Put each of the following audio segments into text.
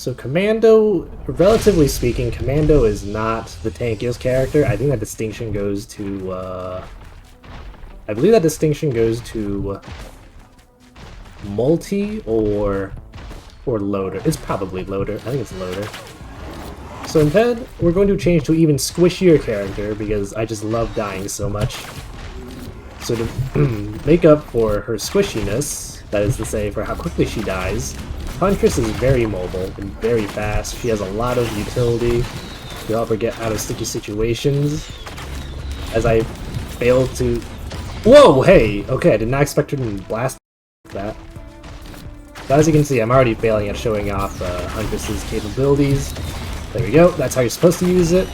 So Commando, relatively speaking, Commando is not the tankiest character. I think that distinction goes to, I believe that distinction goes to Multi or Loader. It's probably Loader. I think it's Loader. So instead, we're going to change to an even squishier character because I just love dying so much. So to make up for her squishiness, that is to say, for how quickly she dies, Huntress is very mobile and very fast. She has a lot of utility to help her get out of sticky situations. As I failed to... Whoa, hey! Okay, I did not expect her to blast that. But as you can see, I'm already failing at showing off Huntress's capabilities. There we go, that's how you're supposed to use it.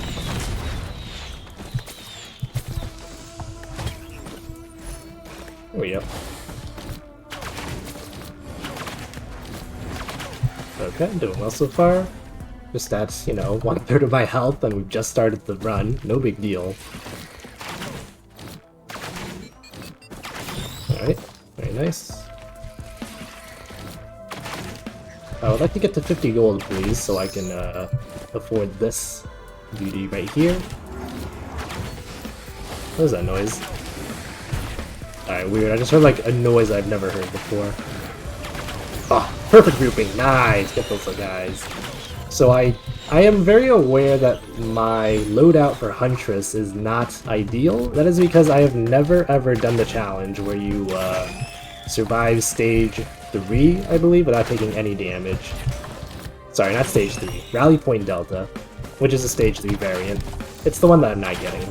There we go. Okay, doing well so far. Just at, you know, 1/3 of my health, and we've just started the run. No big deal. Alright, very nice. I would like to get to 50 gold, please, so I can afford this beauty right here. What is that noise? Alright, weird. I just heard like a noise I've never heard before. Oh, perfect grouping. Nice. Get those guys. So I am very aware that my loadout for Huntress is not ideal. That is because I have never ever done the challenge where you survive stage 3, I believe, without taking any damage. Sorry, not stage 3. Rally Point Delta, which is a stage 3 variant. It's the one that I'm not getting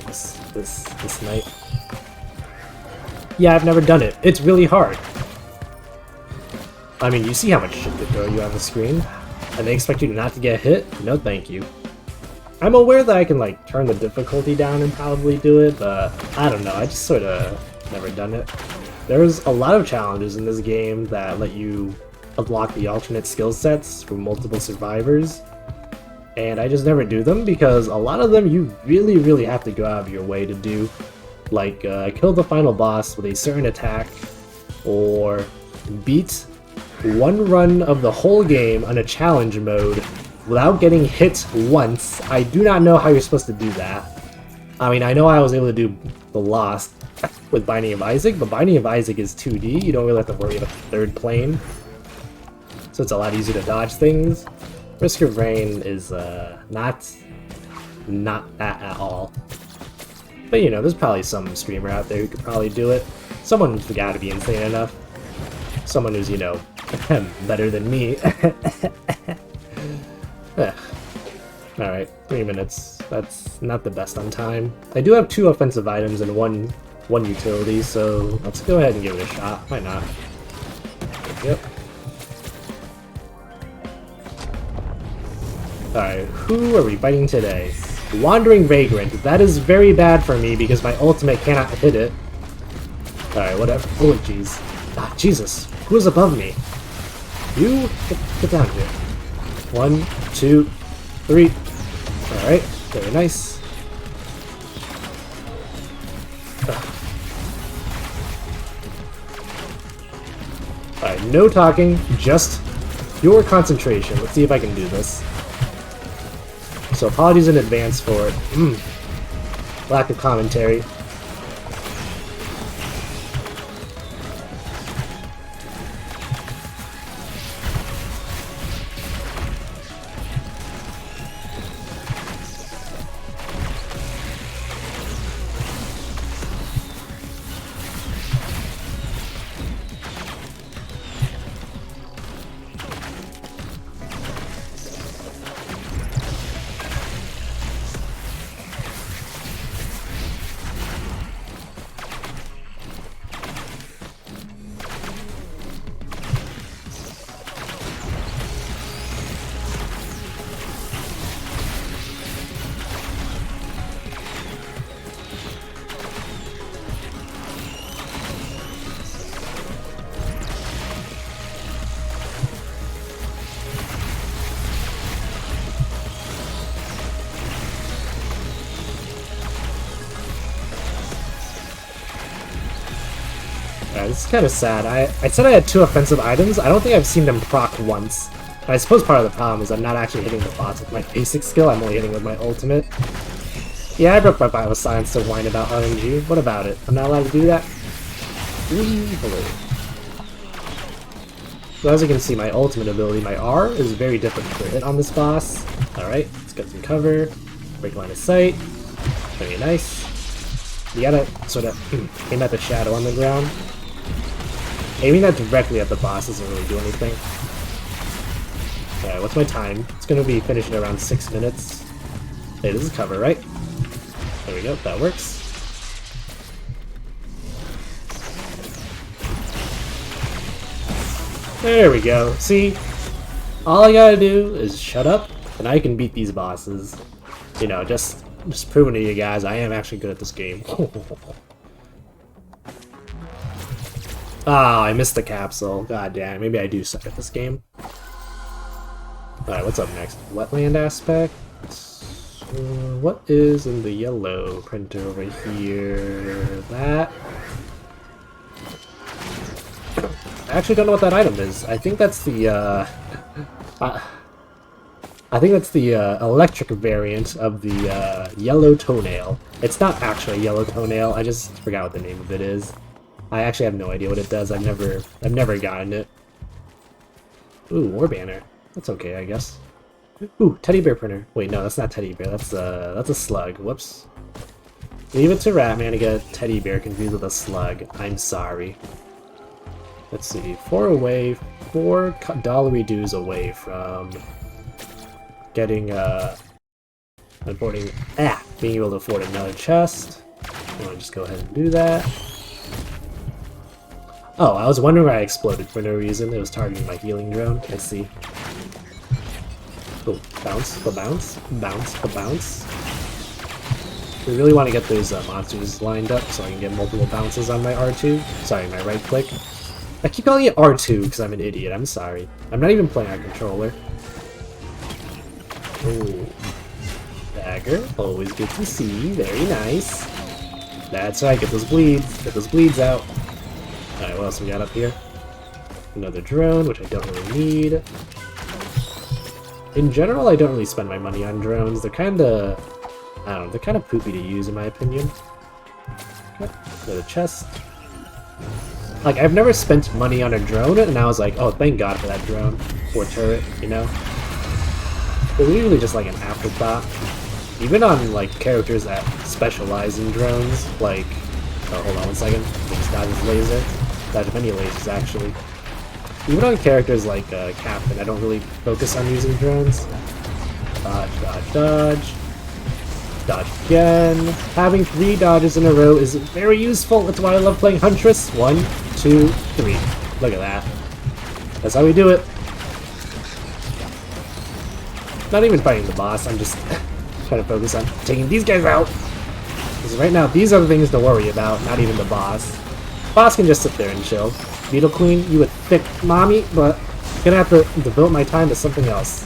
this night. Yeah, I've never done it. It's really hard. I mean, you see how much shit they throw you on the screen, and they expect you not to get hit? No thank you. I'm aware that I can, like, turn the difficulty down and probably do it, but I don't know, I just sorta never done it. There's a lot of challenges in this game that let you unlock the alternate skill sets for multiple survivors, and I just never do them because a lot of them you really have to go out of your way to do. Like, kill the final boss with a certain attack, or beat one run of the whole game on a challenge mode without getting hit once. I do not know how you're supposed to do that. I mean, I know I was able to do the Lost with Binding of Isaac, but Binding of Isaac is 2D. You don't really have to worry about the third plane, so it's a lot easier to dodge things. Risk of Rain is not that at all. But you know, there's probably some streamer out there who could probably do it. Someone's gotta be insane enough. Someone who's, you know, better than me. Alright, 3 minutes. That's not the best on time. I do have 2 offensive items and one utility, so let's go ahead and give it a shot. Why not? Yep. Alright, who are we fighting today? Wandering Vagrant. That is very bad for me because my ultimate cannot hit it. Alright, whatever. Oh, jeez. Ah, Jesus. Who is above me? You? Get down here. 1, 2, 3. Alright, very nice. Alright, no talking, just pure concentration. Let's see if I can do this. So apologies in advance for it. Lack of commentary. This is kind of sad. I said I had 2 offensive items. I don't think I've seen them proc once. I suppose part of the problem is I'm not actually hitting the boss with my basic skill, I'm only hitting with my ultimate. Yeah, I broke my Bible science to whine about RNG. What about it? I'm not allowed to do that? Hello. So as you can see, my ultimate ability, my R, is very different to hit on this boss. Alright, let's get some cover. Break line of sight. Very nice. You gotta sort of aim at the shadow on the ground. Aiming that directly at the boss doesn't really do anything. Alright, what's my time? It's gonna be finishing around 6 minutes. Hey, this is cover, right? There we go, that works. There we go. See? All I gotta do is shut up, and I can beat these bosses. You know, just proving to you guys I am actually good at this game. Ah, I missed the capsule. God damn, maybe I do suck at this game. Alright, what's up next? Wetland aspect? What is in the yellow printer over here? That? I actually don't know what that item is. I think that's the, electric variant of the, yellow toenail. It's not actually a yellow toenail, I just forgot what the name of it is. I actually have no idea what it does. I've never gotten it. Ooh, war banner. That's okay, I guess. Ooh, teddy bear printer. Wait, no, that's not teddy bear. That's a slug. Whoops. Leave it to Ratman to get a teddy bear confused with a slug. I'm sorry. Let's see. $4 dues away from getting being able to afford another chest. I'm gonna just go ahead and do that. Oh, I was wondering why I exploded for no reason. It was targeting my healing drone. I see. Oh, bounce, bounce, bounce, bounce. We really want to get those monsters lined up so I can get multiple bounces on my R2. Sorry, my right click. I keep calling it R2 because I'm an idiot. I'm sorry. I'm not even playing on controller. Ooh. Dagger. Always good to see. Very nice. That's right. Get those bleeds. Get those bleeds out. Alright, what else we got up here? Another drone, which I don't really need. In general, I don't really spend my money on drones. They're kinda... I don't know, they're kinda poopy to use in my opinion. Okay, another chest. Like, I've never spent money on a drone, and I was like, oh, thank God for that drone. Or turret, you know? They're usually just like an afterthought. Even on, like, characters that specialize in drones, like... Oh, hold on one second. Just dodge his laser. Dodge many lasers, actually. Even on characters like Captain, I don't really focus on using drones. Dodge, dodge, dodge. Dodge again. Having 3 dodges in a row is very useful. That's why I love playing Huntress. 1, 2, 3. Look at that. That's how we do it. Not even fighting the boss. I'm just trying to focus on taking these guys out. Because right now, these are the things to worry about, not even the boss. Boss can just sit there and chill. Beetle Queen, you would thick mommy, but I'm gonna have to devote my time to something else.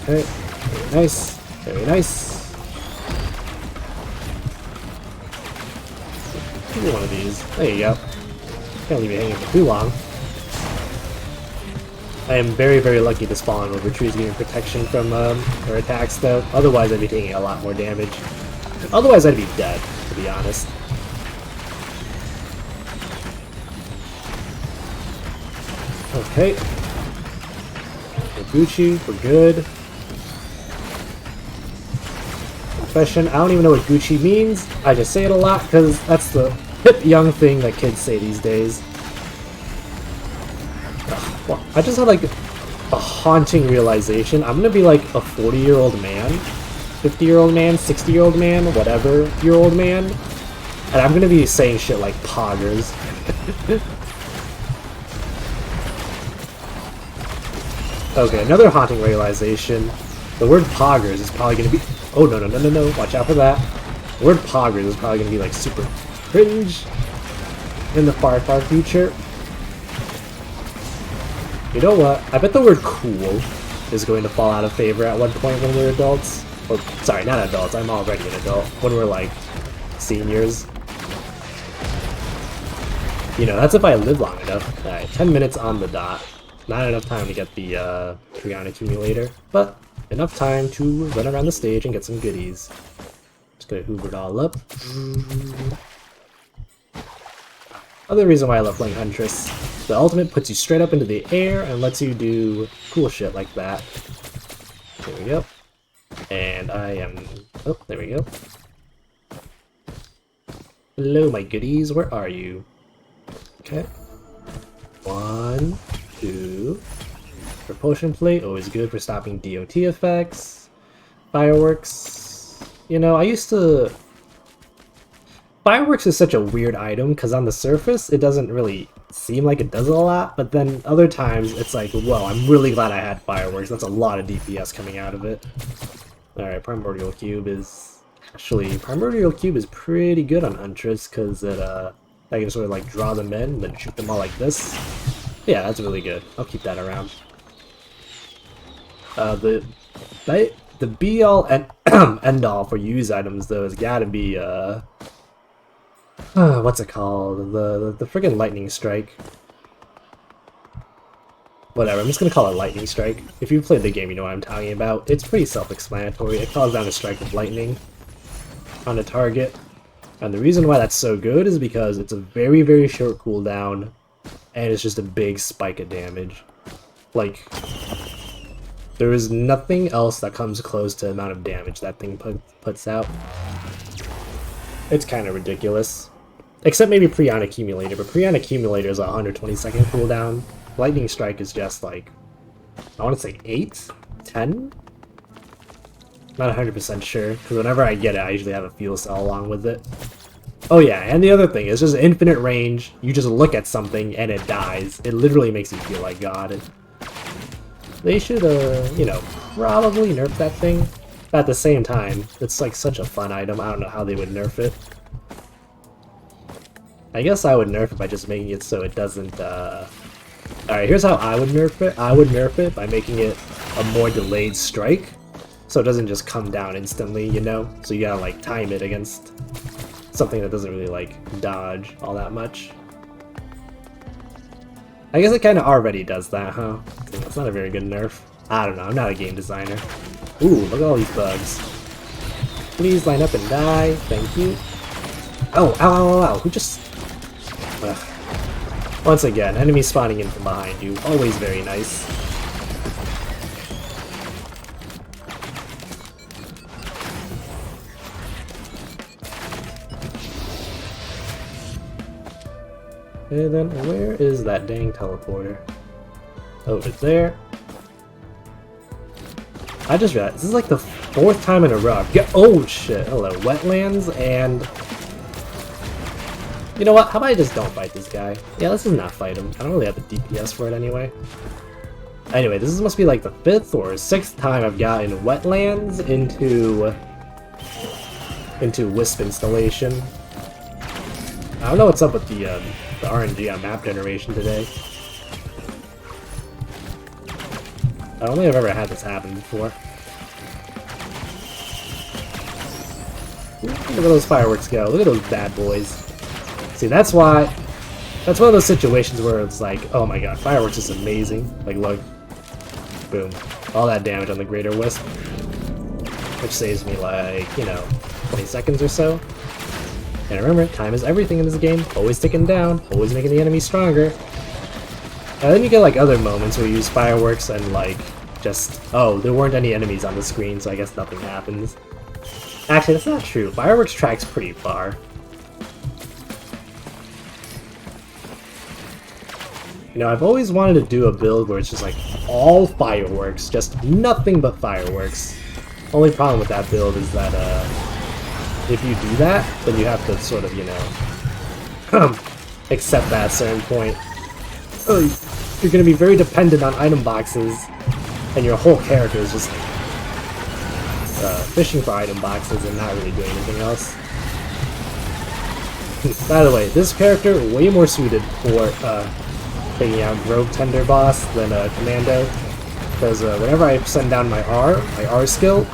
Okay, very nice, very nice. Give me one of these. There you go. Can't leave it hanging for too long. I am very, very lucky to spawn over trees giving protection from her attacks, though. Otherwise, I'd be taking a lot more damage. Otherwise, I'd be dead, to be honest. Okay. We're Gucci, we're good. Confession, I don't even know what Gucci means. I just say it a lot because that's the hip young thing that kids say these days. Well, I just had like a haunting realization. I'm gonna be like a 40-year-old man, 50-year-old man, 60-year-old man, whatever-year-old man, and I'm gonna be saying shit like poggers. Okay, another haunting realization. The word poggers is probably gonna be... Oh, no, no, no, no, no. Watch out for that. The word poggers is probably gonna be, like, super cringe in the far, far future. You know what? I bet the word cool is going to fall out of favor at one point when we're adults. Or, sorry, not adults. I'm already an adult. When we're, like, seniors. You know, that's if I live long enough. Alright, 10 minutes on the dot. Not enough time to get the Prion accumulator, but enough time to run around the stage and get some goodies. Just gonna hoover it all up. Other reason why I love playing Huntress, the ultimate puts you straight up into the air and lets you do cool shit like that. There we go. And I am... oh, there we go. Hello, my goodies, where are you? Okay. 1, 2... Propulsion plate, always good for stopping DOT effects. Fireworks... you know, I used to... Fireworks is such a weird item, because on the surface, it doesn't really seem like it does a lot, but then other times, it's like, whoa, I'm really glad I had fireworks. That's a lot of DPS coming out of it. Alright, Primordial Cube is... actually, Primordial Cube is pretty good on Huntress, because it, I can sort of, like, draw them in, and then shoot them all like this. Yeah, that's really good. I'll keep that around. The be-all and end-all for use items, though, has gotta be, what's it called? The friggin' Lightning Strike. Whatever, I'm just gonna call it Lightning Strike. If you've played the game, you know what I'm talking about. It's pretty self-explanatory. It calls down a strike of lightning on a target. And the reason why that's so good is because it's a very, very short cooldown, and it's just a big spike of damage. Like, there is nothing else that comes close to the amount of damage that thing puts out. It's kind of ridiculous. Except maybe Prion Accumulator, but Prion Accumulator is a 120-second cooldown. Lightning Strike is just like, I want to say 8? 10? Not 100% sure, because whenever I get it, I usually have a fuel cell along with it. Oh yeah, and the other thing is just infinite range. You just look at something and it dies. It literally makes you feel like God. They should, you know, probably nerf that thing. But at the same time, it's like such a fun item. I don't know how they would nerf it. I guess I would nerf it by just making it so it doesn't, Alright, here's how I would nerf it. I would nerf it by making it a more delayed strike. So it doesn't just come down instantly, you know? So you gotta, like, time it against something that doesn't really, like, dodge all that much. I guess it kind of already does that, huh? It's not a very good nerf. I don't know, I'm not a game designer. Ooh, look at all these bugs. Please line up and die, thank you. Oh, ow, ow, ow, ow, who just... Ugh. Once again, enemies spawning in from behind you, always very nice. And then, where is that dang teleporter? Oh, it's there. I just realized, this is like the 4th time in a row. Oh shit, hello, wetlands, and... you know what, how about I just don't fight this guy? Yeah, let's just not fight him. I don't really have the DPS for it anyway. Anyway, this must be like the 5th or 6th time I've gotten wetlands into Wisp installation. I don't know what's up with the RNG on map generation today. I don't think I've ever had this happen before. Ooh, look at those fireworks go. Look at those bad boys. See, that's why... that's one of those situations where it's like, oh my god, fireworks is amazing. Like, look. Boom. All that damage on the Greater Wisp. Which saves me, like, you know, 20 seconds or so. And remember, time is everything in this game. Always ticking down, always making the enemy stronger. And then you get like other moments where you use fireworks and like, just, oh, there weren't any enemies on the screen, so I guess nothing happens. Actually, that's not true. Fireworks tracks pretty far. You know, I've always wanted to do a build where it's just like all fireworks, just nothing but fireworks. Only problem with that build is that, if you do that, then you have to sort of, you know, accept that at a certain point. You're going to be very dependent on item boxes, and your whole character is just fishing for item boxes and not really doing anything else. By the way, this character way more suited for taking out Grove Tender boss than Commando, because whenever I send down my R skill,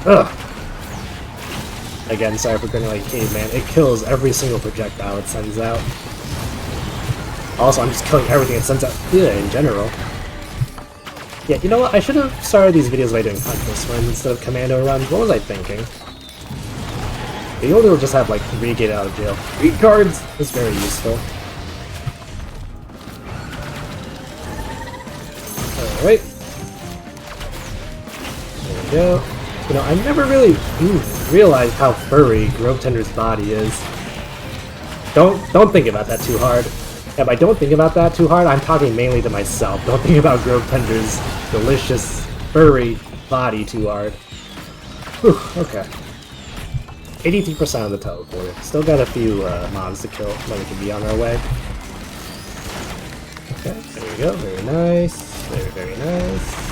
again, sorry for going like caveman, it kills every single projectile it sends out. Also, I'm just killing everything it sends out in general. Yeah, you know what? I should have started these videos by doing Huntress runs instead of Commando runs. What was I thinking? The older will just have like 3 get out of jail. 3 cards is very useful. Alright. There we go. You know, I never really realized how furry Grove Tender's body is. Don't think about that too hard. If I don't think about that too hard, I'm talking mainly to myself. Don't think about Grove Tender's delicious, furry body too hard. Whew, okay. 83% of the teleport. Still got a few mobs to kill, then we can be on our way. Okay, there we go. Very nice. Very, very nice.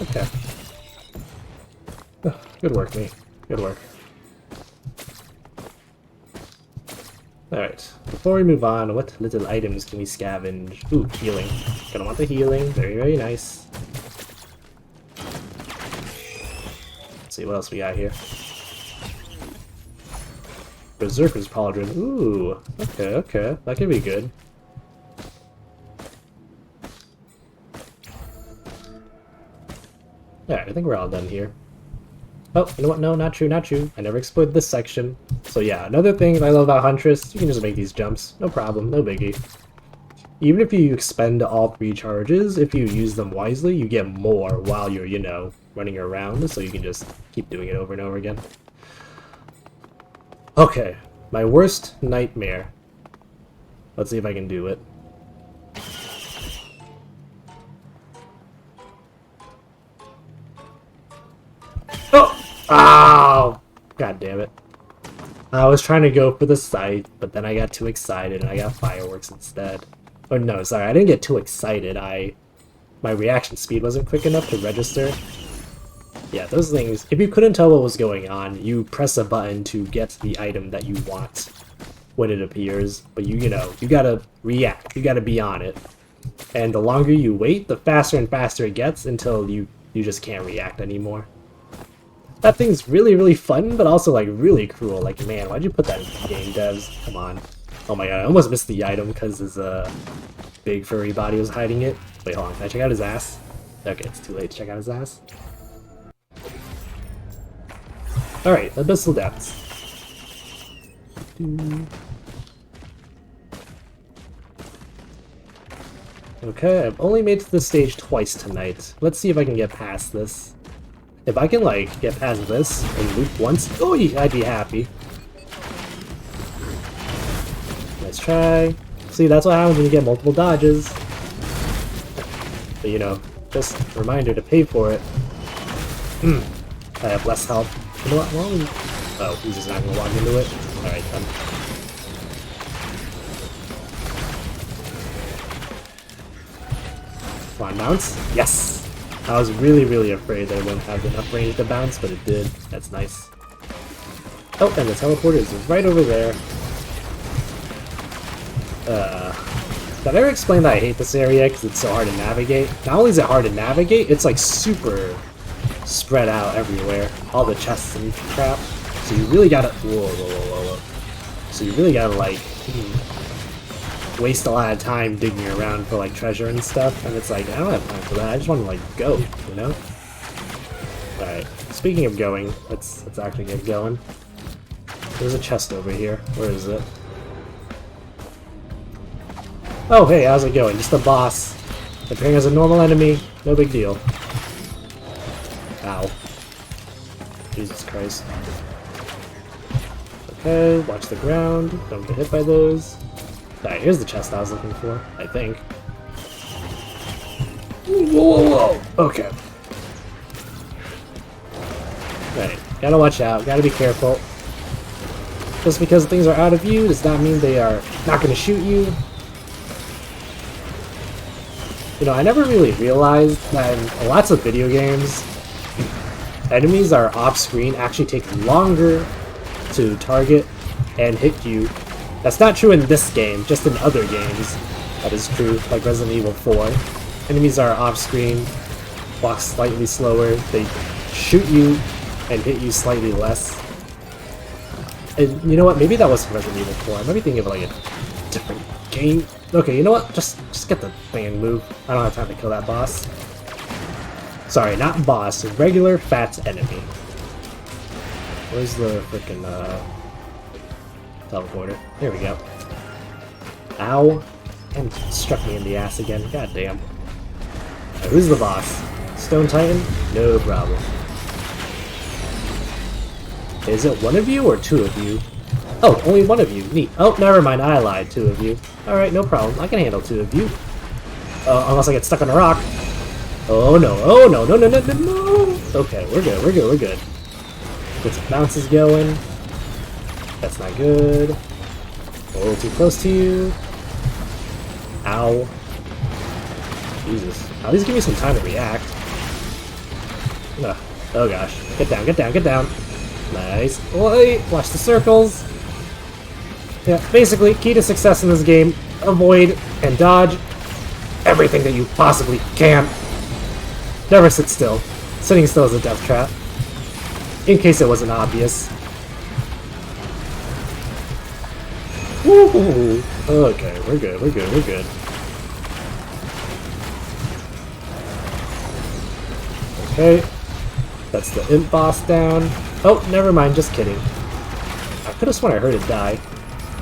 Okay. Oh, good work, me. Good work. Alright, before we move on, what little items can we scavenge? Ooh, healing. Gonna want the healing. Very, very nice. Let's see what else we got here. Berserker's Pauldron. Ooh, okay, okay. That could be good. Alright, I think we're all done here. Oh, you know what? No, not true, not true. I never explored this section. So yeah, another thing I love about Huntress, you can just make these jumps. No problem, no biggie. Even if you expend all 3 charges, if you use them wisely, you get more while you're, you know, running around, so you can just keep doing it over and over again. Okay, my worst nightmare. Let's see if I can do it. Oh! Oh! God damn it. I was trying to go for the scythe, but then I got too excited and I got fireworks instead. Oh no, sorry, I didn't get too excited. My reaction speed wasn't quick enough to register. Yeah, those things, if you couldn't tell what was going on, you press a button to get the item that you want when it appears, but you know, you gotta react, you gotta be on it. And the longer you wait, the faster and faster it gets until you just can't react anymore. That thing's really, really fun, but also, like, really cruel. Like, man, why'd you put that in the game, devs? Come on. Oh my god, I almost missed the item because his, big furry body was hiding it. Wait, hold on, can I check out his ass? Okay, it's too late to check out his ass. Alright, Abyssal Depths. Okay, I've only made it to this stage twice tonight. Let's see if I can get past this. If I can, like, get past this and loop once, oh, I'd be happy. Nice try. See, that's what happens when you get multiple dodges. But, you know, just a reminder to pay for it. I have less health. You know what? Well, oh, he's just not gonna walk into it? Alright, then. Come on, bounce. Yes! I was really, really afraid that it wouldn't have enough range to bounce, but it did. That's nice. Oh, and the teleporter is right over there. Did I ever explain that I hate this area because it's so hard to navigate? Not only is it hard to navigate, it's like super spread out everywhere. All the chests and crap. So you really gotta... Whoa. So you really gotta, like... waste a lot of time digging around for like treasure and stuff, and it's like, I don't have time for that, I just want to like go, you know? Alright, speaking of going, let's actually get going. There's a chest over here. Where is it? Oh hey, how's it going? Just a boss. Appearing as a normal enemy, no big deal. Ow. Jesus Christ. Okay, watch the ground, don't get hit by those. Alright, here's the chest I was looking for, I think. Whoa! Okay. Alright, gotta watch out, gotta be careful. Just because things are out of view does not mean they are not gonna shoot you. You know, I never really realized that in lots of video games, enemies that are off-screen actually take longer to target and hit you. That's not true in this game, just in other games. That is true, like Resident Evil 4. Enemies are off-screen, walk slightly slower, they shoot you and hit you slightly less. And you know what, maybe that was from Resident Evil 4, I might be thinking of like a different game. Okay, you know what, just get the thing and move. I don't have time to kill that boss. Sorry, not boss, regular fat enemy. Where's the frickin' teleporter? There we go. Ow. And struck me in the ass again, god damn. Right, who's the boss? Stone Titan? No problem. Is it one of you or two of you? Oh, only one of you. Neat. Oh, never mind, I lied. Two of you. Alright, no problem. I can handle two of you. Unless I get stuck on a rock. Oh no, oh no, no, no, no, no, no! Okay, we're good, we're good, we're good. Get some bounces going. That's not good. A little too close to you. Ow. Jesus. At least give me some time to react. Ugh. Oh gosh. Get down, get down, get down. Nice. Wait, watch the circles. Yeah, basically, key to success in this game, avoid and dodge everything that you possibly can. Never sit still. Sitting still is a death trap. In case it wasn't obvious. Woohoo! Okay, we're good, we're good, we're good. Okay. That's the imp boss down. Oh, never mind, just kidding. I could have sworn I heard it die.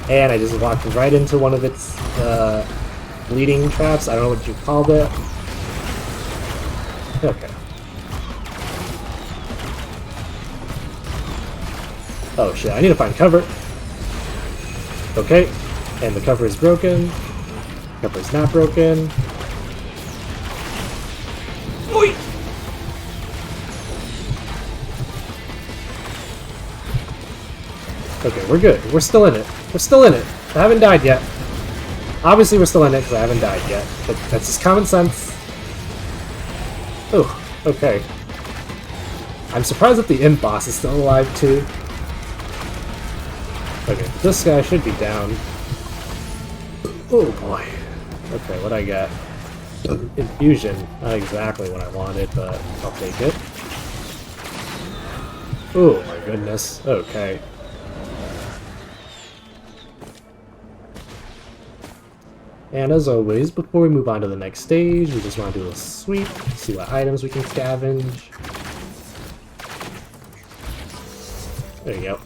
And I just walked right into one of its bleeding traps. I don't know what you called it. Okay. Oh shit, I need to find cover. Okay, and the cover is broken. Cover is not broken. Oi! Okay, we're good. We're still in it. We're still in it. I haven't died yet. Obviously we're still in it because I haven't died yet. But that's just common sense. Oh, okay. I'm surprised that the imp boss is still alive too. Okay, this guy should be down. Oh boy. Okay, what I got? Infusion. Not exactly what I wanted, but I'll take it. Oh my goodness. Okay. And as always, before we move on to the next stage, we just want to do a sweep, see what items we can scavenge. There you go.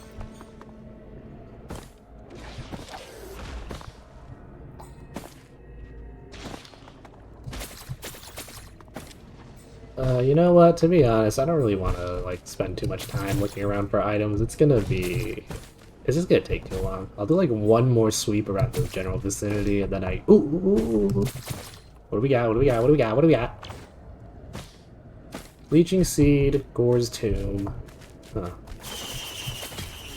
You know what? To be honest, I don't really want to like spend too much time looking around for items. It's just gonna take too long. I'll do like one more sweep around the general vicinity, and then ooh. What do we got? What do we got? What do we got? What do we got? Leeching Seed, Gore's Tomb. Huh.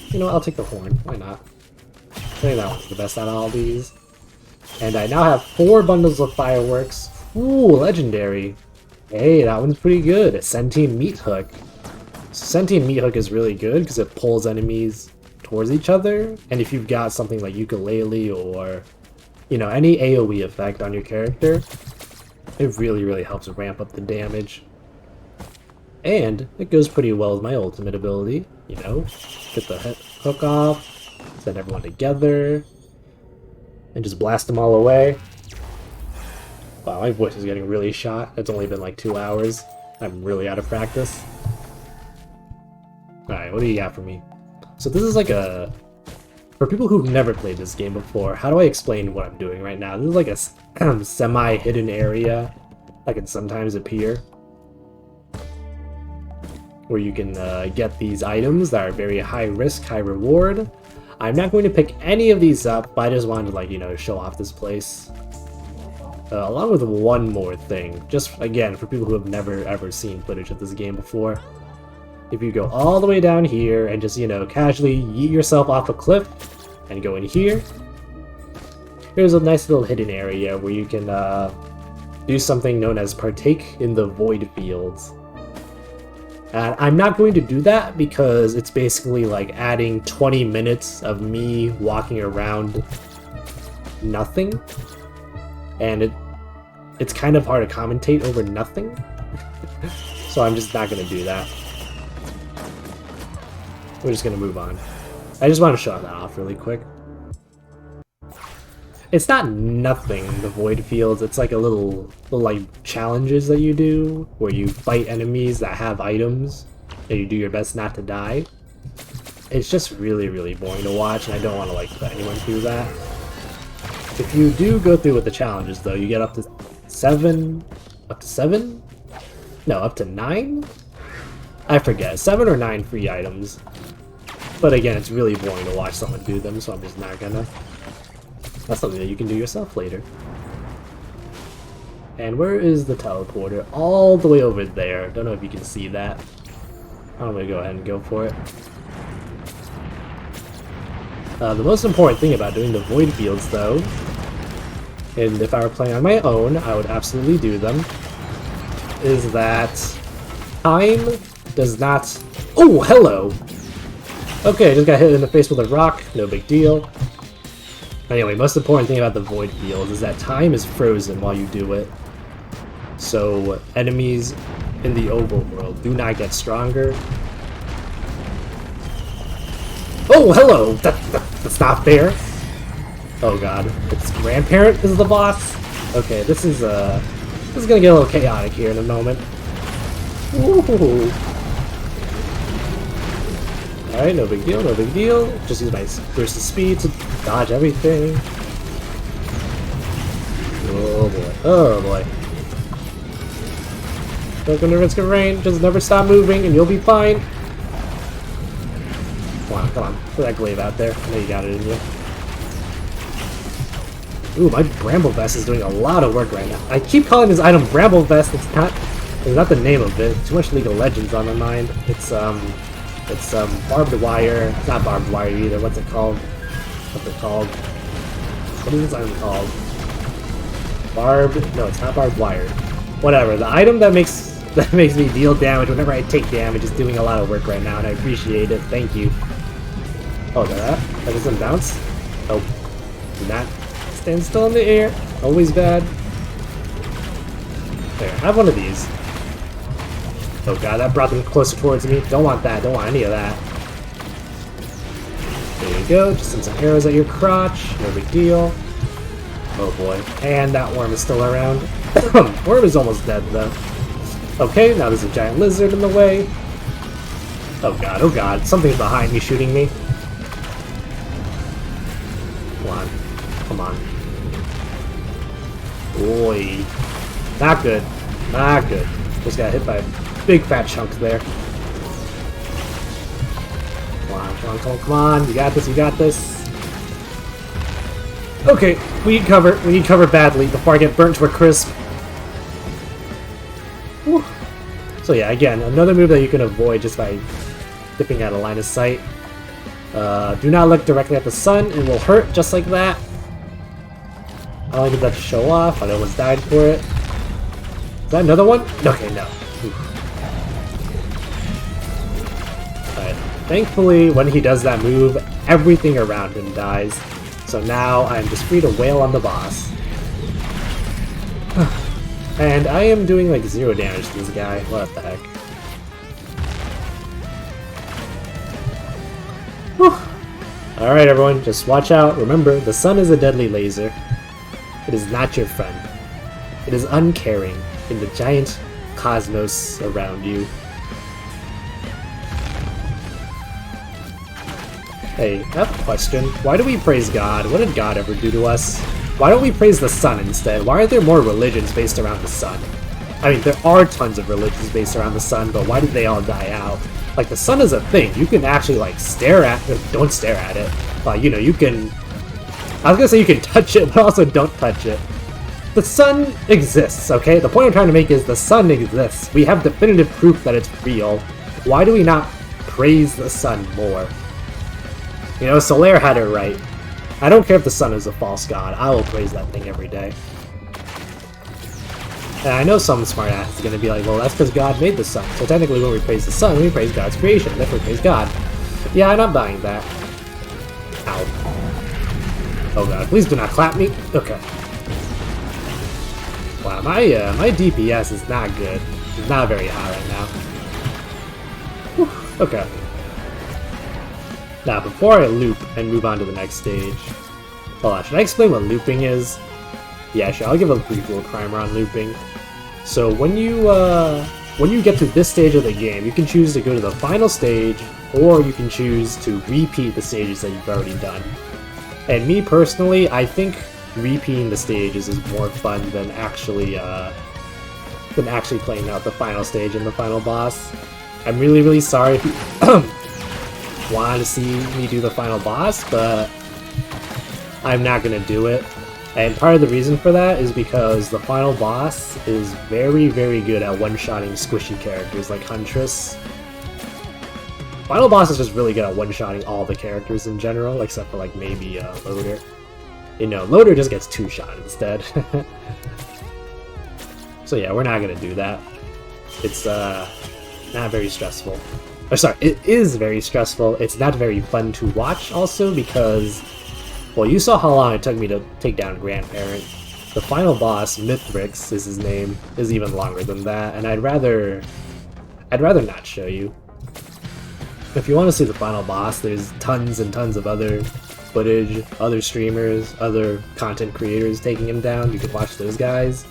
You know what? I'll take the horn. Why not? I think that one's the best out of all these. And I now have 4 bundles of fireworks. Ooh, legendary. Hey, that one's pretty good. A Sentient Meat Hook. Sentient Meat Hook is really good because it pulls enemies towards each other. And if you've got something like Ukulele or, you know, any AoE effect on your character, it really, really helps ramp up the damage. And it goes pretty well with my ultimate ability, you know, get the hook off, send everyone together, and just blast them all away. Wow, my voice is getting really shot. It's only been like 2 hours. I'm really out of practice. Alright, what do you got for me? So this is like a... For people who've never played this game before, how do I explain what I'm doing right now? This is like a semi-hidden area that can sometimes appear, where you can get these items that are very high risk, high reward. I'm not going to pick any of these up, but I just wanted to, like, you know, show off this place. Along with one more thing, just again for people who have never ever seen footage of this game before. If you go all the way down here and just, you know, casually yeet yourself off a cliff and go in here, here's a nice little hidden area where you can do something known as partake in the void fields. And I'm not going to do that because it's basically like adding 20 minutes of me walking around nothing. And it's kind of hard to commentate over nothing. So I'm just not gonna do that. We're just gonna move on. I just want to show that off really quick. It's not nothing, the void fields. It's like a little like challenges that you do where you fight enemies that have items and you do your best not to die. It's just really, really boring to watch, and I don't want to like put anyone through that. If you do go through with the challenges though, you get up to 7? No, up to 9? I forget, 7 or 9 free items. But again, it's really boring to watch someone do them, so I'm just not gonna. That's something that you can do yourself later. And where is the teleporter? All the way over there. Don't know if you can see that. I'm gonna go ahead and go for it. The most important thing about doing the void fields, though, and if I were playing on my own, I would absolutely do them, is that time does not... Oh, hello! Okay, I just got hit in the face with a rock, no big deal. Anyway, most important thing about the void fields is that time is frozen while you do it. So enemies in the overworld do not get stronger. Oh, hello! That's not fair! Oh god, its grandparent is the boss? Okay, this is gonna get a little chaotic here in a moment. Ooh. Alright, no big deal, no big deal. Just use my burst of speed to dodge everything. Oh boy, oh boy. Don't go to risk of rain, just never stop moving and you'll be fine. Come on, put that glaive out there. I know you got it in you. Ooh, my Bramble Vest is doing a lot of work right now. I keep calling this item Bramble Vest, it's not the name of it. Too much League of Legends on my mind. It's barbed wire. It's not barbed wire either. What's it called? What's it called? What is this item called? No, it's not barbed wire. Whatever. The item that makes me deal damage whenever I take damage is doing a lot of work right now, and I appreciate it. Thank you. Oh, that doesn't bounce? Oh, do not stand still in the air. Always bad. There, have one of these. Oh god, that brought them closer towards me. Don't want that. Don't want any of that. There you go. Just send some arrows at your crotch. No big deal. Oh boy. And that worm is still around. Worm is almost dead though. Okay, now there's a giant lizard in the way. Oh god, something's behind me shooting me. Come on. Boy. Not good. Not good. Just got hit by a big fat chunk there. Come on. You got this. Okay, we need cover badly before I get burnt to a crisp. Whew. So yeah, again, another move that you can avoid just by dipping out of line of sight. Do not look directly at the sun, it will hurt just like that. I only did that to show off, I almost died for it. Is that another one? Okay, no. Alright, thankfully when he does that move, everything around him dies. So now I'm just free to wail on the boss. And I am doing like 0 damage to this guy, what the heck. Alright everyone, just watch out. Remember, the sun is a deadly laser. It is not your friend. It is uncaring in the giant cosmos around you. Hey, I have a question. Why do we praise God? What did God ever do to us? Why don't we praise the sun instead? Why are there more religions based around the sun? I mean, there are tons of religions based around the sun, but why did they all die out? Like, the sun is a thing. You can actually, like, stare at it. Don't stare at it. But, you know, you can... I was gonna say you can touch it, but also don't touch it. The sun exists, okay? The point I'm trying to make is the sun exists. We have definitive proof that it's real. Why do we not praise the sun more? You know, Solaire had it right. I don't care if the sun is a false god. I will praise that thing every day. And I know some smartass is going to be like, well, that's because God made the sun. So technically when we praise the sun, we praise God's creation. Therefore we praise God. Yeah, I'm not buying that. Ow. Oh god, please do not clap me. Okay. Wow, my DPS is not good. It's not very high right now. Whew, okay. Now, before I loop and move on to the next stage... Hold on, should I explain what looping is? Yeah, sure, I'll give a brief little primer on looping. So when you get to this stage of the game, you can choose to go to the final stage, or you can choose to repeat the stages that you've already done. And me personally, I think repeating the stages is more fun than actually playing out the final stage and the final boss. I'm really, really sorry if you wanted to see me do the final boss, but I'm not gonna do it. And part of the reason for that is because the final boss is very, very good at one-shotting squishy characters like Huntress. Final boss is just really good at one-shotting all the characters in general, except for like maybe Loader. You know, Loader just gets two-shot instead. So yeah, we're not gonna do that. It's not very stressful. Or sorry, it is very stressful. It's not very fun to watch also because, well, you saw how long it took me to take down Grandparent. The final boss, Mithrix is his name, is even longer than that, and I'd rather not show you. If you want to see the final boss, there's tons and tons of other footage, other streamers, other content creators taking him down. You could watch those guys.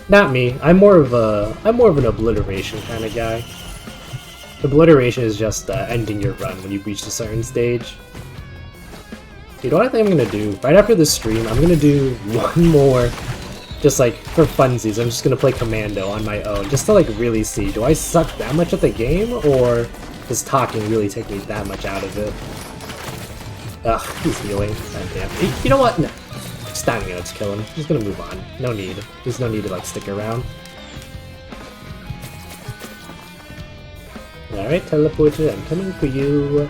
Not me. I'm more of an obliteration kind of guy. Obliteration is just ending your run when you've reached a certain stage. You know what I think I'm gonna do? Right after this stream, I'm gonna do one more, just like for funsies. I'm just gonna play Commando on my own, just to like really see, do I suck that much at the game, or does talking really take me that much out of it? Ugh, he's healing. God damn. You know what? No. Just not gonna kill him. Just gonna move on. No need. There's no need to like stick around. Alright, teleporter, I'm coming for you.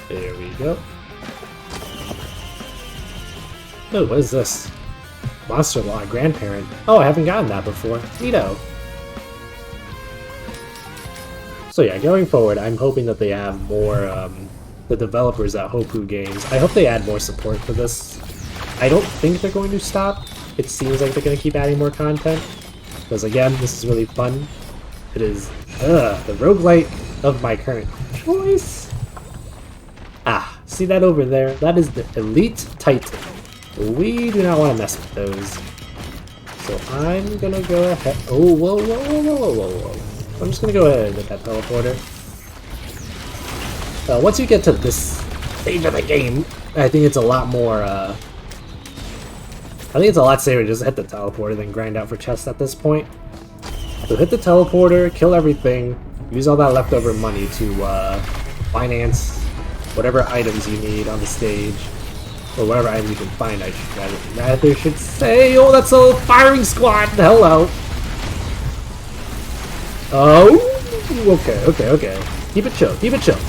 There we go. Oh, what is this? Monster Law Grandparent. Oh, I haven't gotten that before. Neato. So yeah, going forward, I'm hoping that they have more, the developers at Hopoo Games, I hope they add more support for this. I don't think they're going to stop. It seems like they're going to keep adding more content. Because again, this is really fun. It is, the roguelike of my current choice. Ah, see that over there? That is the Elite Titan. We do not want to mess with those. So I'm gonna go ahead. Oh, whoa, whoa, whoa, whoa, whoa, whoa. I'm just gonna go ahead and get that teleporter. Once you get to this stage of the game, I think it's a lot more, I think it's a lot safer to just hit the teleporter than grind out for chests at this point. So hit the teleporter, kill everything, use all that leftover money to finance whatever items you need on the stage. Or whatever items you can find, I should rather should say. Oh, that's a firing squad! Hello! Oh! Okay. Keep it chill,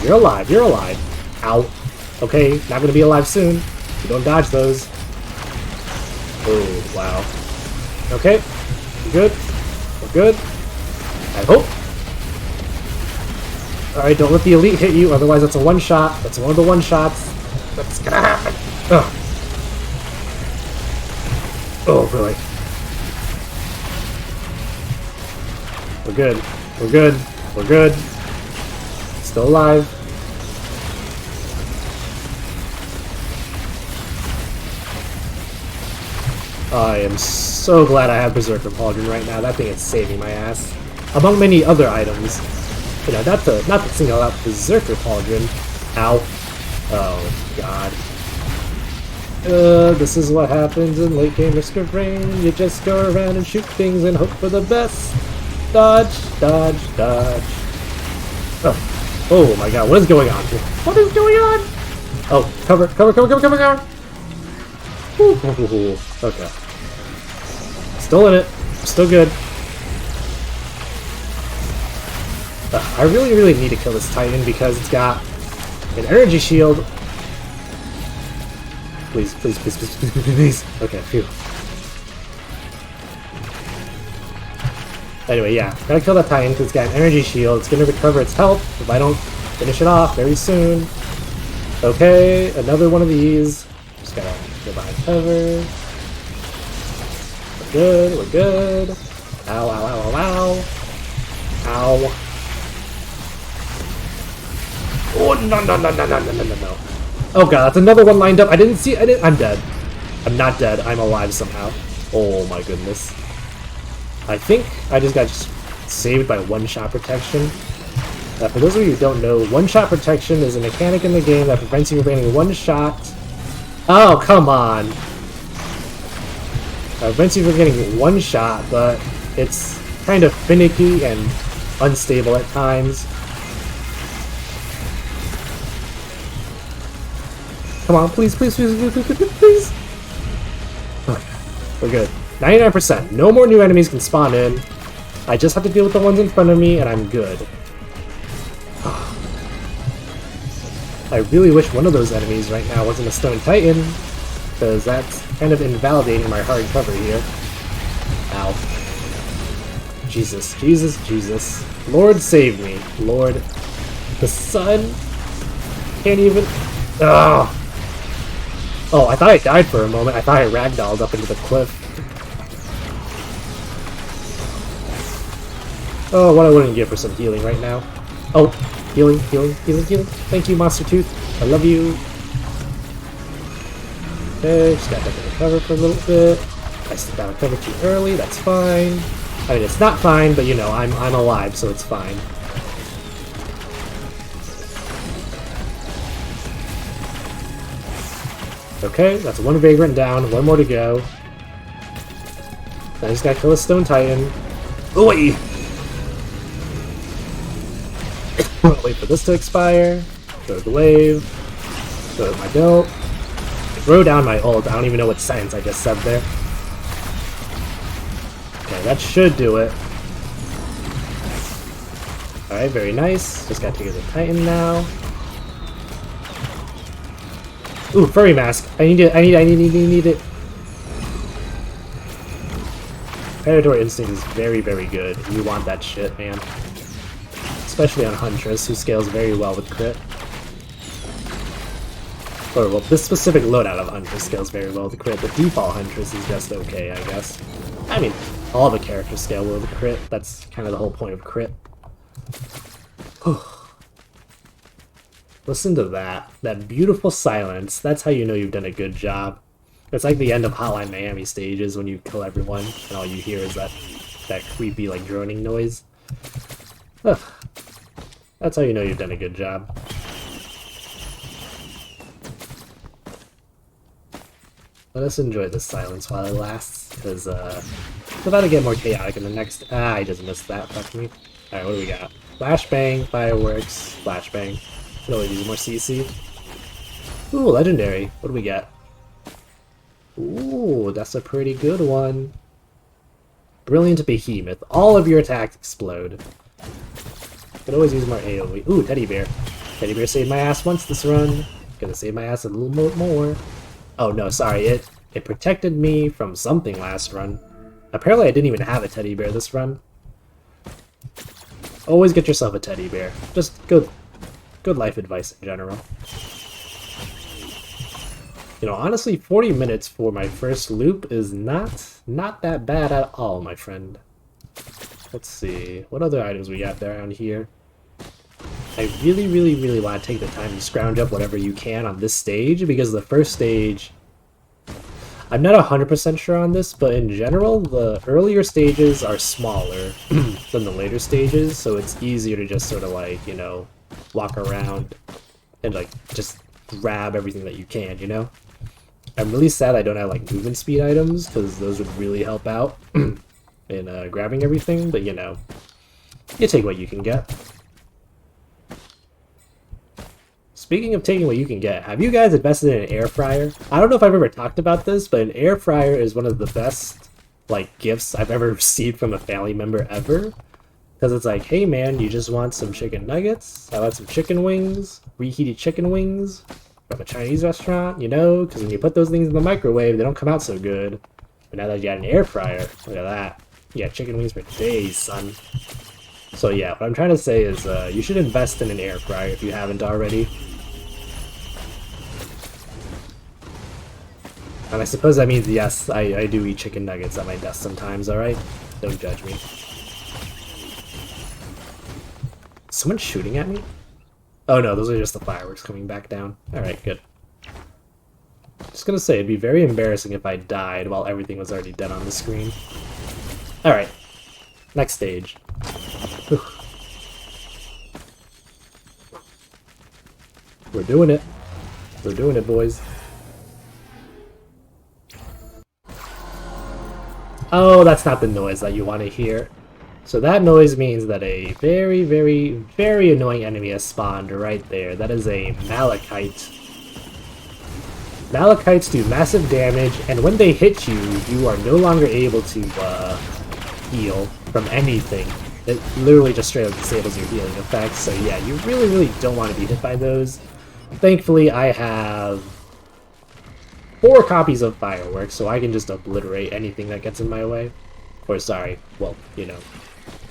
You're alive, Ow. Okay, not gonna be alive soon. You don't dodge those. Oh, wow. Okay, we're good. I hope. Alright, don't let the elite hit you, otherwise that's a one-shot. That's one of the one-shots. That's gonna happen. Ugh. Oh, really? We're good. Still alive. I am so glad I have Berserker Pauldron right now. That thing is saving my ass. Among many other items. You know, not to single out Berserker Pauldron. Ow. Oh, God. This is what happens in late game Mr. Brain. You just go around and shoot things and hope for the best. Dodge. Oh my God, what is going on here? What is going on? Oh, cover. Ooh. Okay. Still in it. Still good. I really need to kill this Titan because it's got an energy shield. Please. Okay, phew. Anyway, yeah, gotta kill that Titan because it's got an energy shield. It's gonna recover its health if I don't finish it off very soon. Okay, another one of these. Just gotta go behind cover. We're good, we're good. Ow, ow, ow, ow, ow. Ow. Oh, no, no, no, no, no, no, no, no, no. Oh god, that's another one lined up. I'm dead. I'm not dead. I'm alive somehow. Oh my goodness. I think I just got saved by one-shot protection. For those of you who don't know, one-shot protection is a mechanic in the game that prevents you from getting one shot. Oh, come on. Prevents you from getting one shot, but it's kind of finicky and unstable at times. Come on, please, please, please, please, please, please, please. Okay, we're good. 99%. No more new enemies can spawn in. I just have to deal with the ones in front of me, and I'm good. I really wish one of those enemies right now wasn't a Stone Titan, because that's kind of invalidating my hard cover here. Ow. Jesus, Jesus, Jesus. Lord save me. Lord. The sun can't even... Ugh. Oh, I thought I died for a moment. I thought I ragdolled up into the cliff. Oh, what I wouldn't give for some healing right now. Oh, healing, healing, healing, healing. Thank you, Monster Tooth. I love you. Okay, just got to recover for a little bit. I stepped out of cover too early. That's fine. I mean, it's not fine, but you know, I'm alive, so it's fine. Okay, that's one Vagrant down, one more to go. I just gotta kill a Stone Titan. Oh, wait! Wait for this to expire. Go to the wave. Go to my belt. Throw down my ult. I don't even know what sentence I just said there. Okay, that should do it. Alright, very nice. Just gotta take the Titan now. Ooh, furry mask. I need it. I need it. Predatory instinct is very, very good. You want that shit, man. Especially on Huntress, who scales very well with crit. Or, well, this specific loadout of Huntress scales very well with crit. The default Huntress is just okay, I guess. I mean, all the characters scale well with crit. That's kind of the whole point of crit. Listen to that. That beautiful silence. That's how you know you've done a good job. It's like the end of Hotline Miami stages when you kill everyone and all you hear is that creepy, like, droning noise. Ugh. That's how you know you've done a good job. Let us enjoy this silence while it lasts, because it's about to get more chaotic in the next... Ah, I just missed that. Fuck me. Alright, what do we got? Flashbang, fireworks, flashbang. Could always use more CC. Ooh, legendary. What do we get? Ooh, that's a pretty good one. Brilliant Behemoth. All of your attacks explode. Could always use more AoE. Ooh, Teddy Bear. Teddy Bear saved my ass once this run. Gonna save my ass a little bit more. Oh no, sorry. It protected me from something last run. Apparently I didn't even have a Teddy Bear this run. Always get yourself a Teddy Bear. Just good life advice in general. You know, honestly, 40 minutes for my first loop is not that bad at all, my friend. Let's see. What other items we got around here? I really, really, really want to take the time to scrounge up whatever you can on this stage, because the first stage... I'm not 100% sure on this, but in general, the earlier stages are smaller than the later stages, so it's easier to just sort of like, you know, walk around and like just grab everything that you can, you know? I'm really sad I don't have like movement speed items, because those would really help out in grabbing everything, but you know, you take what you can get. Speaking of taking what you can get, have you guys invested in an air fryer? I don't know if I've ever talked about this, but an air fryer is one of the best like gifts I've ever received from a family member ever. Because it's like, hey man, you just want some chicken nuggets? How about some chicken wings? Reheated chicken wings? From a Chinese restaurant, you know? Because when you put those things in the microwave, they don't come out so good. But now that you got an air fryer, look at that. You got chicken wings for days, son. So yeah, what I'm trying to say is you should invest in an air fryer if you haven't already. And I suppose that means, yes, I do eat chicken nuggets at my desk sometimes, alright? Don't judge me. Someone shooting at me? Oh no, those are just the fireworks coming back down. Alright, good. Just gonna say, it'd be very embarrassing if I died while everything was already dead on the screen. Alright. Next stage. We're doing it. We're doing it, boys. Oh, that's not the noise that you want to hear. So that noise means that a very, very, very annoying enemy has spawned right there. That is a Malachite. Malachites do massive damage, and when they hit you, you are no longer able to heal from anything. It literally just straight up disables your healing effects, so yeah, you really, really don't want to be hit by those. Thankfully, I have 4 copies of fireworks, so I can just obliterate anything that gets in my way. Or sorry, well, you know,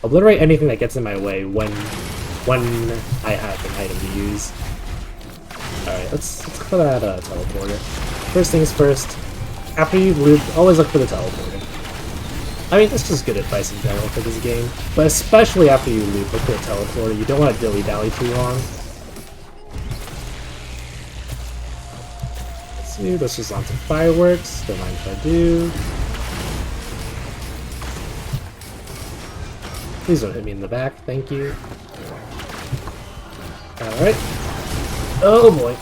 obliterate anything that gets in my way when I have an item to use. Alright, let's put that teleporter. First things first, after you loot, always look for the teleporter. I mean, this is good advice in general for this game, but especially after you loot, look for the teleporter. You don't want to dilly-dally too long. Let's just launch some fireworks. Don't mind if I do. Please don't hit me in the back, thank you. Alright. Oh boy.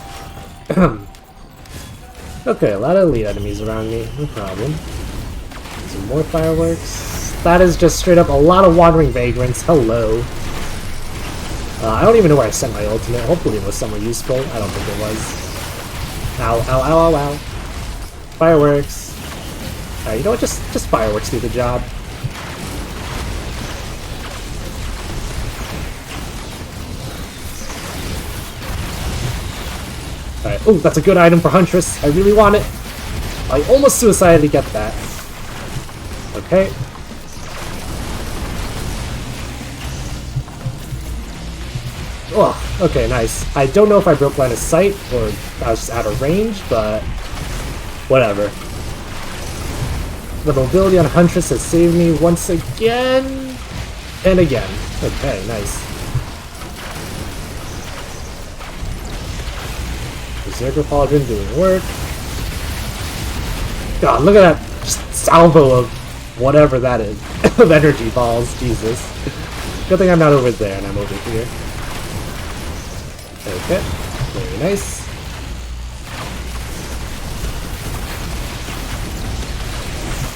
Okay, a lot of elite enemies around me, no problem. Some more fireworks. That is just straight up a lot of wandering vagrants. Hello. I don't even know where I sent my ultimate. Hopefully it was somewhere useful. I don't think it was. Ow, ow, ow, ow, ow. Fireworks. Alright, you know what? Just fireworks do the job. Alright, oh, that's a good item for Huntress. I really want it. I almost suicided to get that. Okay. Oh, okay, nice. I don't know if I broke line of sight or I was just out of range, but whatever. The mobility on Huntress has saved me once again and again. Okay, nice. Berserker Pauldron doing work. God, look at that just salvo of whatever that is. Of energy balls, Jesus. Good thing I'm not over there and I'm over here. Okay, very nice.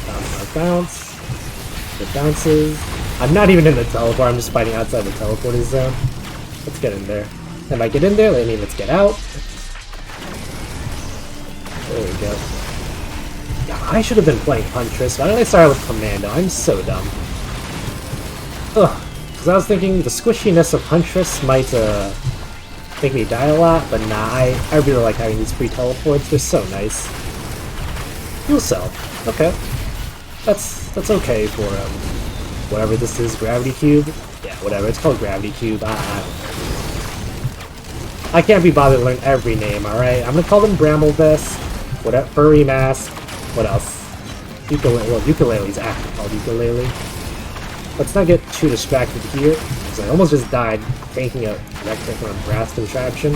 Bounce, bounce. It bounces. I'm not even in the teleport, I'm just fighting outside the teleporting zone. Let's get in there. If I get in there, let's get out. There we go. Yeah, I should have been playing Huntress. Why did I start with Commando? I'm so dumb. Ugh. Because I was thinking the squishiness of Huntress might, make me die a lot, but nah, I really like having these free teleports. They're so nice. Fuel cell. Okay. That's okay for, whatever this is, Gravity Cube? Yeah, whatever, it's called Gravity Cube. I don't know. I can't be bothered to learn every name, alright? I'm gonna call them Bramble Vest, whatever, Furry Mask, what else? Ukulele, well, ukulele's actually called ukulele. Let's not get too distracted here, because I almost just died taking a rectangle from a brass contraption.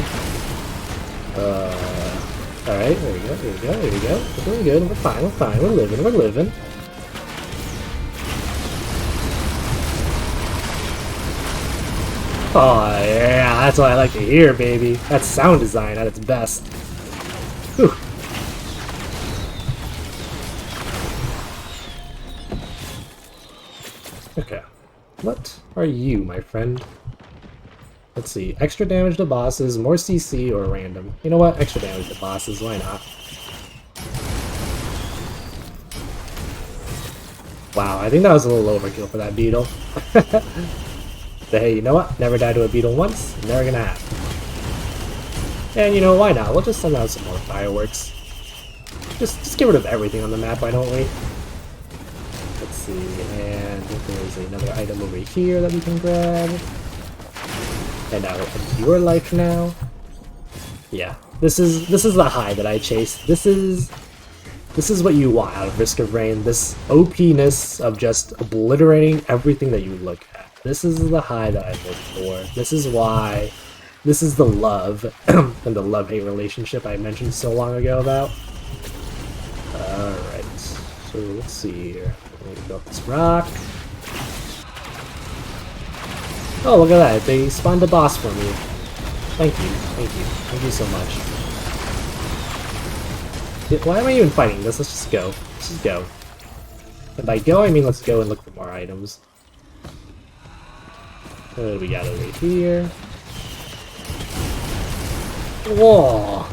Alright, there we go, there we go, there we go. We're doing good, we're fine, we're living. Oh yeah, that's what I like to hear, baby. That's sound design at its best. Whew. Okay. What are you, my friend? Let's see. Extra damage to bosses, more CC, or random. You know what? Extra damage to bosses, why not? Wow, I think that was a little overkill for that beetle. But hey, you know what? Never died to a beetle once, never gonna happen. And you know, why not? We'll just send out some more fireworks. Just get rid of everything on the map, why don't we? Let's see, and there's another item over here that we can grab. And I will end your life now. Yeah, this is the high that I chase. This is This is what you want out of Risk of Rain, this OP-ness of just obliterating everything that you look at. This is the high that I look for. This is why, this is the love, and the love-hate relationship I mentioned so long ago about. Alright, so let's see here. Let me go up this rock. Oh, look at that, they spawned a boss for me. Thank you, thank you so much. Why am I even fighting this? Let's just go. Let's just go. And by go, I mean let's go and look for more items. What do we got over here? Whoa!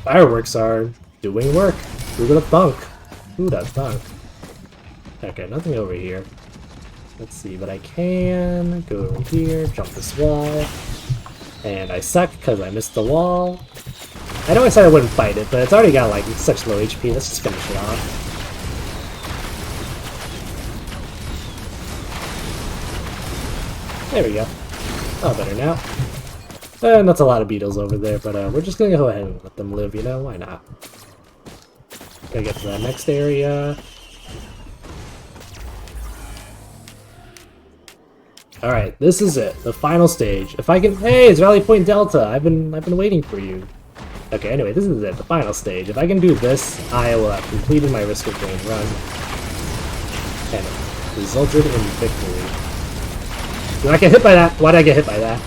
Fireworks are doing work. We're gonna thunk. Ooh, that thunk. Okay, nothing over here. Let's see, but I can go over here, jump this wall. And I suck because I missed the wall. I know I said I wouldn't fight it, but it's already got like such low HP. Let's just finish it off. There we go. Oh, better now. And that's a lot of beetles over there, but we're just gonna go ahead and let them live, you know? Why not? Gotta get to that next area. Alright, this is it. The final stage. If I can... Hey, it's Rally Point Delta! I've been waiting for you. Okay, anyway, this is it. The final stage. If I can do this, I will have completed my Risk of Rain run. And resulted in victory. Did I get hit by that? Why did I get hit by that?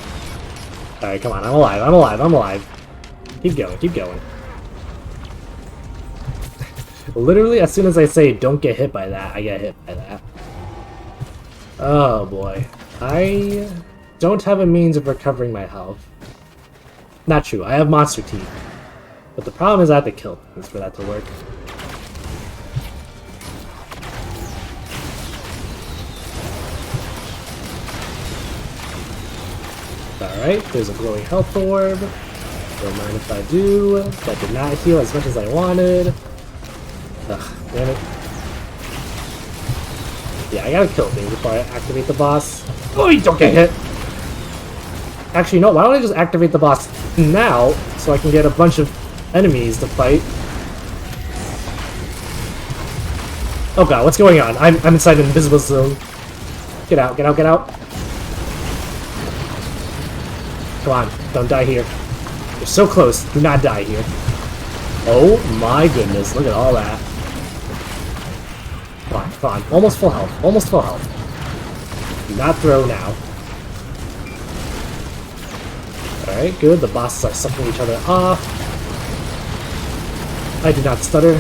Alright, come on. I'm alive. I'm alive. I'm alive. Keep going. Keep going. Literally, as soon as I say don't get hit by that, I get hit by that. Oh boy. I don't have a means of recovering my health. Not true, I have monster teeth. But the problem is I have to kill things for that to work. Alright, there's a glowing health orb. Don't mind if I do. That did not heal as much as I wanted. Ugh, damn it. Yeah, I gotta kill things before I activate the boss. Oh, you don't get hit! Actually, no, why don't I just activate the boss now, so I can get a bunch of enemies to fight? Oh god, what's going on? I'm inside an invisible zone. Get out, get out, get out. Come on, don't die here. You're so close, do not die here. Oh my goodness, look at all that. Come on, come on, almost full health, almost full health. Do not throw now. Alright, good. The bosses are sucking each other off. I do not stutter.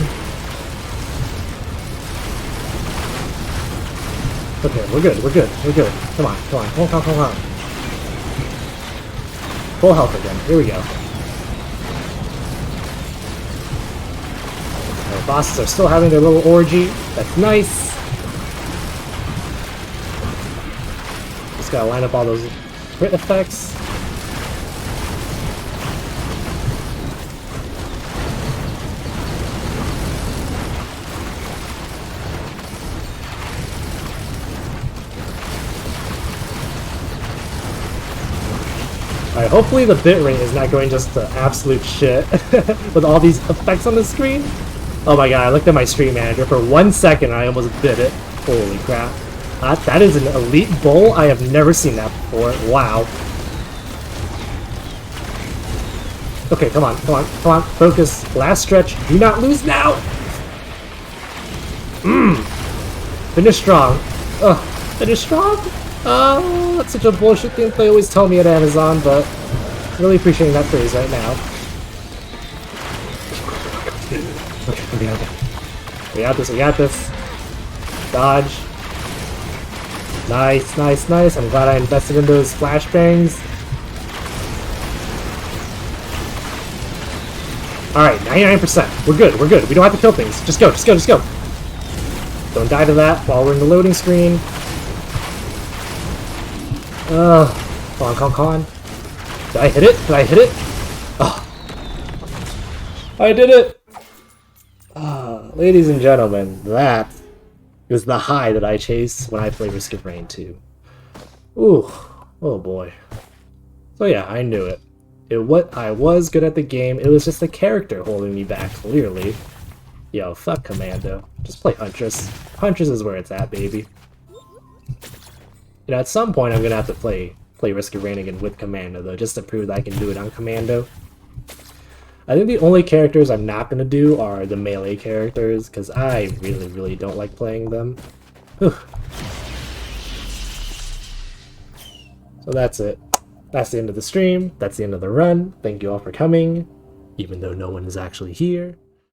Okay, we're good, we're good, we're good. Come on, come on, come on, come on, come on. Full health again. Here we go. Our bosses are still having their little orgy. That's nice. Just gotta line up all those crit effects. Alright, hopefully the bitrate is not going just to absolute shit with all these effects on the screen. Oh my god, I looked at my stream manager for 1 second and I almost bit it. Holy crap. That is an elite bowl? I have never seen that before. Wow. Okay, come on, come on, come on. Focus. Last stretch. Do not lose now! Finish strong. Ugh. Finish strong? Oh, that's such a bullshit thing they always tell me at Amazon, but really appreciating that phrase right now. Okay. We got this, we got this. Dodge. Nice, nice, nice. I'm glad I invested in those flashbangs. Alright, 99%. We're good, we're good. We don't have to kill things. Just go, just go, just go. Don't die to that while we're in the loading screen. Come on, come on, come on. Did I hit it? Did I hit it? Oh. I did it! Ladies and gentlemen, that is the high that I chase when I play Risk of Rain 2. Ooh. Oh boy. So yeah, I knew it. I was good at the game, it was just the character holding me back, clearly. Yo, fuck Commando. Just play Huntress. Huntress is where it's at, baby. You know, at some point I'm gonna have to play Risk of Rain again with Commando, though, just to prove that I can do it on Commando. I think the only characters I'm not gonna do are the melee characters, because I really, really don't like playing them. Whew. So that's it. That's the end of the stream. That's the end of the run. Thank you all for coming, even though no one is actually here.